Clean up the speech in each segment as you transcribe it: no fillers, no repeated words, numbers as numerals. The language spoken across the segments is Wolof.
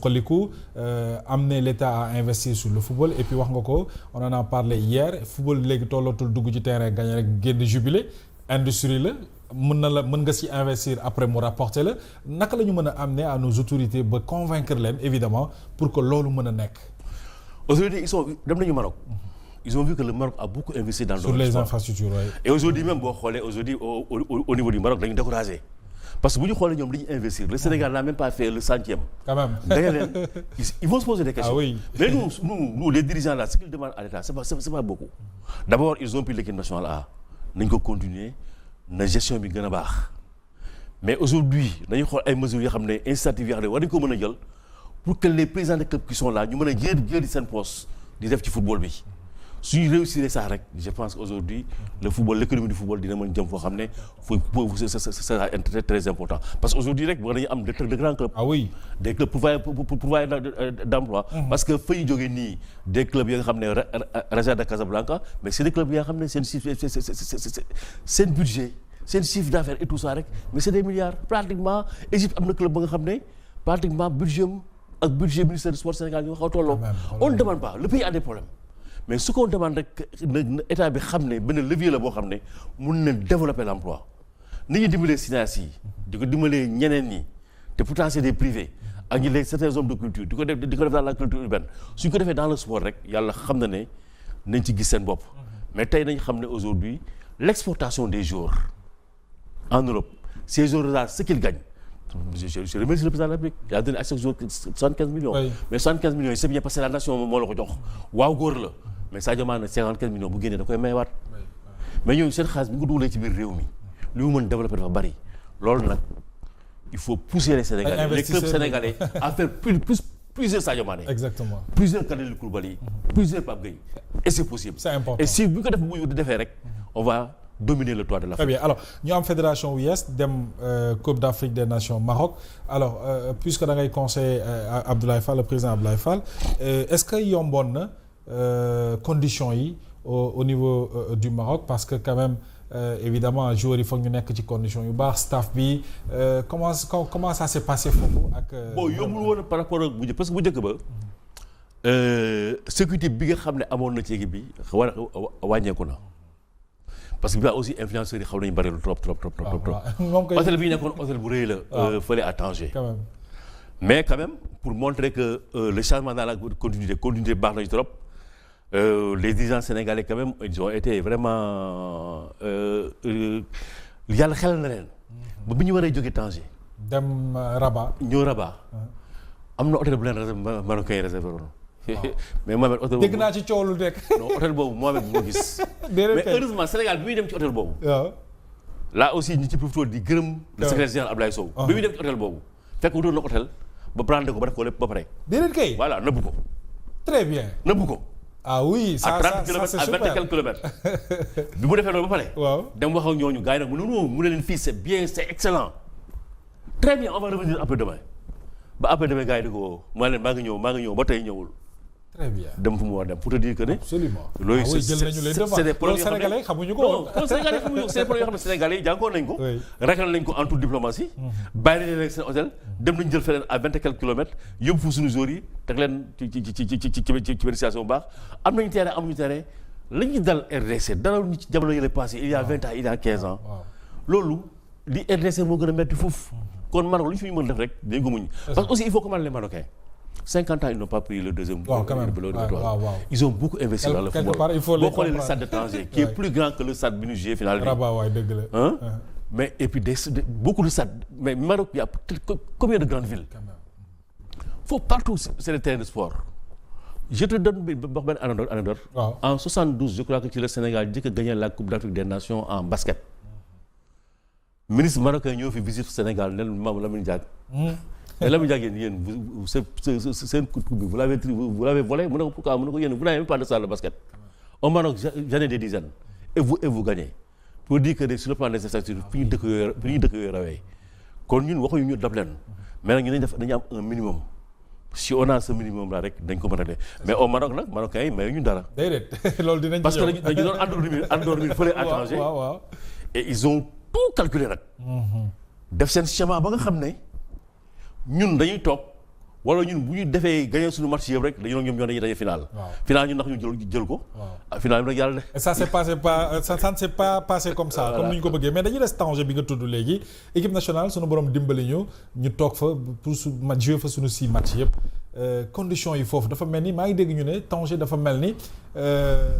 suqaliku amener l'État à investir sur le football et puis wax nga ko on en a parlé hier football léegi tollatul dugg ci terrain gagné rek génn jubilé industrie la mën nga ci investir après mu rapporter la naka la ñu mën a amener à nos autorités ba convaincre leen évidemment pour que loolu mën a nekk. Aujourd'hui ils sont dem nañu Maroc. Ils ont vu que le Maroc a beaucoup investi dans le sur les infrastructures oui. Et aujourd'hui même boo xoolee aujourd'hui au niveau du Maroc dañu découragé parce que bu ñu xoolee ñoom li ñu investir le Sénégal n'a même pas fait le centième. Quand même dañu leen ils vont se poser des questions. Ah oui. Mais nous les dirigeants là ce qu'ils demandent à l'État c'est pas beaucoup. D'abord ils ont pris l'équipe nationale A nañ ko continuer na gestion bi gën a baax mais aujourd'hui dañuy xool ay mesures yoo xam ne incitative yoo xam ne war nañu ko mën a jël pour que les présidents de clubs qui sont là ñu mën a jël seen poste di def ci football bi. suñu réussir ça rek je pense qu'aujourd'hui le football l'économie du football dina mën jëm foo xam ne foofu c'est très très important parce que aujourd'hui rek war nañu am de grands clubs. Ah oui. Des clubs pourvoyeurs d'emploi. Parce que fa ñu jógee nii des clubs yi nga xam ne Raja de Casablanca mais c'est des clubs yi nga xam ne seen budget seen chiffre d'affaires et tout ça rek mais c'est des milliards pratiquement Égypte am na club ba nga xam ne pratiquement budget ak budget ministère du sport Sénégal ñu nga xaw tolloo. On ne demande pas le pays a des problèmes. Mais ce qu'on demande rek état bi xam ne benn levier la boo xam ne mun na développer l'emploi ni ñu dimbalee cinéastes yi di ko dimbalee ñeneen ñi te pourtant c'est des privés ak ñi les certains hommes de culture di ko def dans la culture urbaine suñ ko defee dans le sport rek yàlla xam na ne nañ ci gis seen bopp mais tey nañ xam ne aujourd'hui l'exportation des joueurs en Europe ces joueurs-là ce qu'ils gagnent je remercie le président de la République il a donné à chaque jour 75 millions. Oui. Mais 75 millions c'est bien parce que la nation moo la ko jox waaw góor la mais Sadio Mané 55 millions bu génnee da koy mayewaat mais ñooñu seen xaalis bi nga dugalee ci biir réew mi li mu mën développer dafa bari loolu nag il faut pousser les Sénégalais les clubs sénégalais à faire plusieurs Sadio Mané. Exactement. Plusieurs Kalidou Koulibaly plusieurs Pape Gueye et c'est possible. C'est important et si bu ñu ko defee rek on va dominer le toit de l'Afrique. Très bien alors ñu am fédération wu yees dem Coupe d'Afrique des Nations Maroc alors puisque da ngay conseiller Abdoulaye Fall le président Abdoulaye Fall est-ce que yomboon na conditions yi au niveau du Maroc parce que quand même évidemment joueurs yi foog ñu nekk ci conditions yu baax staff bi comment ça s'est passé foofu ak. bon yombul woon par rapport ak bu njëkk parce que bu njëkk ba sécurité bi nga xam ne amoon na ci équipe bi wàññeeku na. parce que bi aussi influenceurs yi xaw nañu bari lu trop. hôtel bi ñu nekkoon hôtel bu rëy la. fële à Tanger. quand même. mais quand même pour montrer que le changement dans la continuité baax nañu trop les dirigeants sénégalais quand même ils ont été vraiment yàlla xelal na leen. ba bi ñu waree jógee Tanger. dem Rabat. ñëw Rabat. am na hôtel bu leen réservé marocain yi réservé woon. mais Mohamed hôtel boobu dégg naa ci coow lu nekk. non hôtel boobu Mohamed bu ma gis. mais heureusement Sénégal bi muy dem ci hôtel boobu. waaw. là aussi ñu ci profité di gërëm. le secrétaire général Abdoulaye Sow. bi muy dem ci hôtel boobu. fekk wutoon na hôtel ba brandé ko ba def ko lépp ba pare. déedéet kay. voilà nëbbu ko. très bien. nëbbu ko. ah oui ça c'est super à 20 et quelques kilomètres. bi mu defee loolu ba pare. waaw dem wax ak ñooñu gars yi nag mu ne leen fii c'est bien c'est excellent. très bien on va revenir après demain. ba après demain gars yi di ko maa leen maa ngi ñëw ba tey ñëwul. très bien dem fu mu war dem pour te dire que ne. absolument loolu jël nañu les devants. c'est des problèmes sénégalais xamuñu ko. non sénégalais xamuñu ko c'est des problèmes yoo xam ne sénégalais yi jànkoon nañ ko. ragal nañ ko en toute diplomatie. bàyyi nañ leen seen hôtel dem nañ jël feneen à 20 et quelques kilomètres yóbbu fu suñu joueurs yi teg leen ci benn situation bu baax am nañu terrain amuñu terrain la ñuy dal RDC dara ñu ci jamono yële passé il y a 20 ans il y a 15 ans. loolu li RDC moo gën a metti foofu. kon Maroc lu ñu fi mën def rek dañ ko muñ. parce que aussi il faut comprendre les Marocains. 50 ans ils n'ont pas pris le deuxième. Ils ont beaucoup investi dans le football. Boo xoolee le stade de Tanger qui est plus grand que le stade bi ñu joué final bi. Rabat waay dëgg la. mais et puis beaucoup de stades mais Maroc il y a combien de grandes villes. faut partout c'est des terrains de sport. je te donne benn anecdote. En 72 je crois que ci le Sénégal njëkk a gagné la Coupe d'Afrique des Nations en basket. ministre marocain ñoo fi visite Sénégal ne Mamadou Lamine Diack. mais Lamine Diack yéen seen coupe bi vous l'avez volé mu ne ko pourquoi mu ne ko yéen vous n'avez même pas de salle de basket. Au Maroc j'en ai des dizaines et vous gagnez pour dire que sur le plan des infrastructures fi ñu dëkk yooyu rawee kon ñun waxuñu ñu dab leen mais nag ñu dañu am un minimum si on a ce minimum là rek dañ ko mën a def mais au Maroc nag Marocains yi may ñu dara. déedéet loolu dinañ parce que dañu doon endormir fële à Tanger. et ils ont tout calculé nag. def seen schéma ba nga xam ne ñun dañuy toog wala ñun bu ñu defee gagné suñu match yëpp rek dañoo ñoom ñoo dañuy daje final. final ñun ndax ñu jël ko. final bi nag yàlla de. ça s'est passé pas ça ne s'est pas passé comme ça. comme ni ñu ko bëggee mais dañuy des Tanger bi nga tudd léegi équipe nationale suñu borom dimbali ñu toog fa pour jouer fa suñu 6 match yëpp. conditions yi foofu dafa mel ni maa ngi dégg ñu ne Tanger dafa mel ni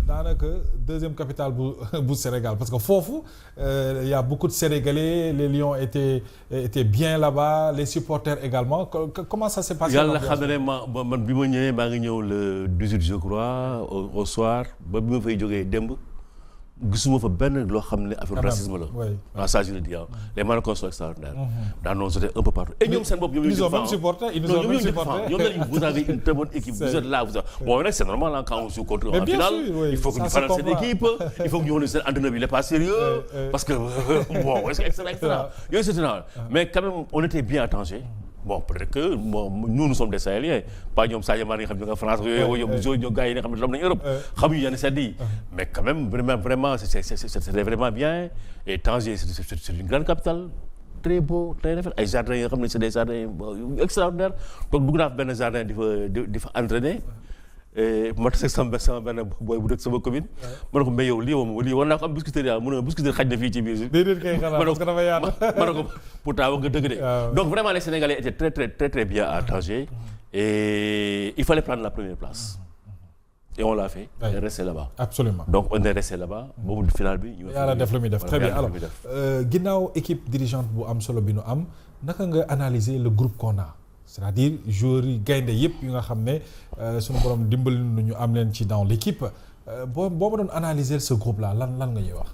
daanaka deuxième capitale bu Sénégal parce que foofu y a beaucoup de Sénégalais les Lions étaient bien là-bas les supporters également comment ça s'est passé. yàlla xam ne man bi ma ñëwee maa ngi ñëw le 18 je crois au soir ba bi ma fay jógee démb gisuma fa benn loo xam ne affaire racisme la. oui ça je le dis les Marocains sont extraordinaires. dans nos hôtels un peu partout. et ñoom seen bopp ñoom ils ont même supporté ñoom vous avez une très bonne équipe vous êtes là bon nag c'est normal quand on joue contre en finale il faut que ñu faral seen équipe il faut que ñu wane seen entraîneur bi il est pas sérieux parce que bon est-ce que extra yooyu c'est normal mais quand même on était bien à Tanger. bon peut-être que nous sommes des Sahéliens pas ñoom Sadio Mané nga xam ne nga France yooyu ñoo gars yi nga xam ne xam nañu Europe xamuñu yenn sedd yi mais quand même vraiment c'était vraiment bien et Tanger c'est une grande capitale très beau très rafet ay jardins yoo xam ne c'est des jardins extraordinaires donc dugg naa benn jardin di fa entraîner ma tase sama benn booy bu dëkk sama commune. ma ne ko mais yow lii war naa ko am biscuiterie mu ne biscuiterie xaj na fii ci biir. déedéet kay xanaa parce que dafa yaatu. ma ne ko pourtant wax nga dëgg de. donc vraiment les Sénégalais étaient très très très très bien à Tanger et il fallait prendre la première place. et on l'a fait. et rester là-bas. absolument donc on est resté là-bas. boobu final bi. ñu yàlla def lu muy def très bien alors ginnaaw équipe dirigeante bu am solo bi nu am naka nga analyser le groupe qu'on a. c'est-à-dire joueurs yi gaynde yëpp yu nga xam ne suñu borom dimbali nu ñu am leen ci dans l'équipe boo ma doon analyser ce groupe là lan nga ñuy wax.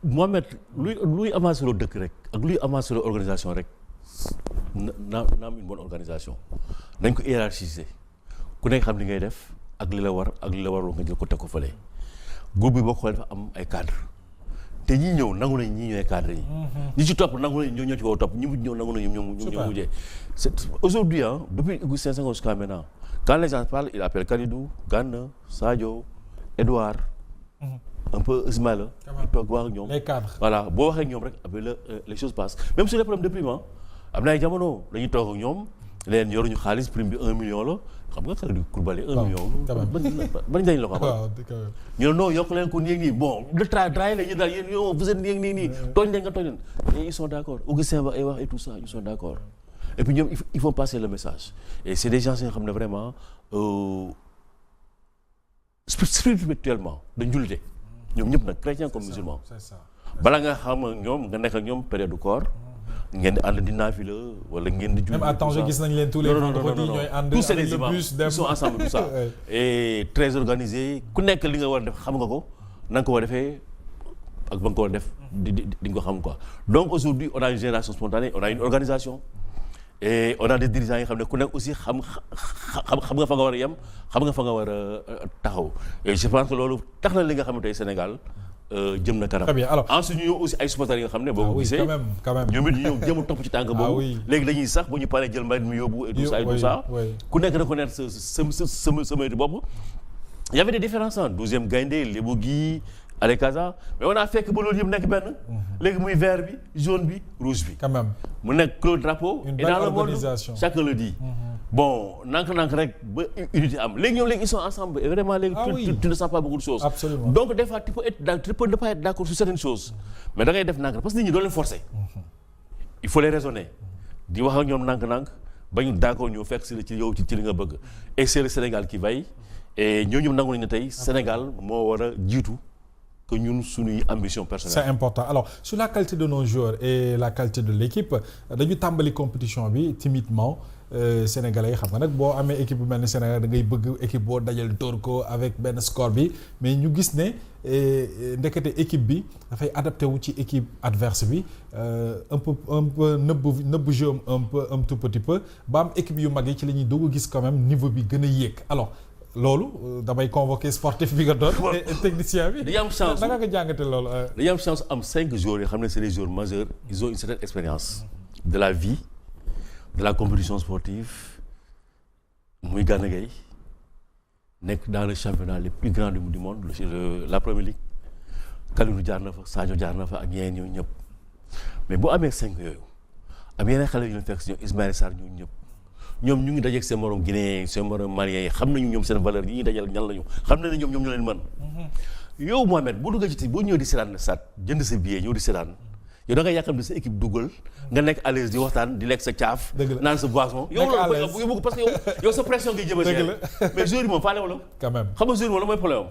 Mohamed luy avancer loo dëkk rek ak luy avancer loo organisation rek na am une bonne organisation nañ ko hiérarchiser ku nekk xam li ngay def ak li la war ak li la warul nga jël ko teg ko fële groupe bi boo xoolee dafa am ay cadres. te ñii ñëw nangu nañ ñii ñooy cadre yi. ñi ci topp nangu nañ ñoo ci kaw topp ñi mujj ñëw nangu nañ ñoom mujjee. aujourd'hui depuis Augustin Senghor jusqu'à maintenant quand les gens parlent il appelle Kalidou Gana Sadio Edouard. un peu Ismaïla. il toog wax ak ñoom les cadres. voilà boo waxee ak ñoom rek après les choses passent même sur les problèmes de prime am na ay jamono dañuy toog ak ñoom leen yoruñu xaalis prime bi 1 million la. xam nga Kalidou Koulibaly 1 million. ban njëriñ la ko amal. ñu ne non yokk leen ko nii nii bon le travail la ñu daal yéen yow vous êtes nii tooñ leen nga tooñ leen et ils sont d'accord Augustin va wax et tout ça ils sont d'accord et puis ñoom il faut passer le message et c'est des gens yi nga xam ne vraiment spirituellement dañ jullite ñoom ñëpp nag chrétien comme musulman bala nga xam ak ñoom nga nekk ak ñoom période du corps ngeen di ànd di naafila wala ngeen di. même à Tanger gis nañ leen tous les vendredis ñooy ànd tous c'est des imams ils sont ensemble tout ça et très organisé ku nekk li nga war a def xam nga ko na nga ko war a defee ak ba nga ko war a def di nga ko xam quoi donc aujourd'hui on a une génération spontanée on a une organisation et on a des dirigeants yi xam ne ku nekk aussi xam nga fa nga war a yem xam nga fa nga war a taxaw et je pense que loolu tax na li nga xam ne tey Sénégal jëm na kanam. très bien alors ensuite ñu ñëw aussi ay supporters yi nga xam ne boo ko gisee quand même ñoom it ñu ñëw jëm a topp ci tànk boobu léegi dañuy sax bu ñu paree jël mbay mi yóbbu et tout ça et tout ça ku nekk reconnaître sa mérite bopp y avait des différences en 12e Gaïndé Lébou Gui Allez Casa mais on a fekk ba loolu yëpp nekk benn léegi muy vert bi jaune bi rouge bi quand même mu nekk couleur drapeau et dans le monde chacun le dit bon nank rek ba unité am léegi ñoom léegi ils sont ensemble et vraiment léegi tu ne sens pas beaucoup de choses. Absolument. Donc des fois tu peux ne pas être d'accord sur certaines choses mais da ngay def nank parce que nit ñi doo leen forcer il faut les raisonner di wax ak ñoom nank ba ñu d'accord ñu fekk si la ci yow ci li nga bëgg et c'est le Sénégal qui veille et ñooñu nangu nañu ne tey Sénégal moo war a jiitu que ñun suñuy ambition personnelle. C'est important alors sur la qualité de nos joueurs et la qualité de l'équipe dañu tàmbali compétition bi timidement sénégalais yi xam nga nag boo amee équipe bu mel ni Sénégal da ngay bëgg équipe boo dajal dóor ko avec benn score bi mais ñu gis ne ndekete équipe bi dafay adapté wu ci équipe adverse bi un peu nëbb jeu un tout petit peu ba am équipe yu mag yi ci la ñuy doog a gis quand même niveau bi gën a yéeg alors loolu damay convoquer sportif bi nga doon technicien bi. dañuy am chance naka nga jàngate loolu. dañuy am chance am 5 joueurs yoo xam ne c'est des joueurs majeurs ils ont une certaine expérience de la vie de la compétition sportive muy Gana Gueye nekk dans le championnat les plus grands du monde la Premier League Kalidou jaar na fa Sadio jaar na fa ak ñeneen ñooñu ñëpp mais boo amee 5 yooyu am yeneen xale yu ñu fekk si ñoom Ismaïla Sarr ñoom ñu ngi dajeeg seen morom Guinéen seen morom Malien yi xam nañu ñoom seen valeur yi ñuy dajal ñan lañu xam nañu ñoom ñoo leen mën. yow Mohamed boo duggee ci boo ñëwee di seetaan stade jënd sa billet ñëw di seetaan yow da ngay yàqam di sa équipe dugal nga nekk à l'aise di waxtaan di lekk sa caaf. naan sa boisson. yow loolu parce que yow sa pression ngay jëmale. mais joueur yi moom faale wala. quand même xam nga joueur yi moom la mooy problème am.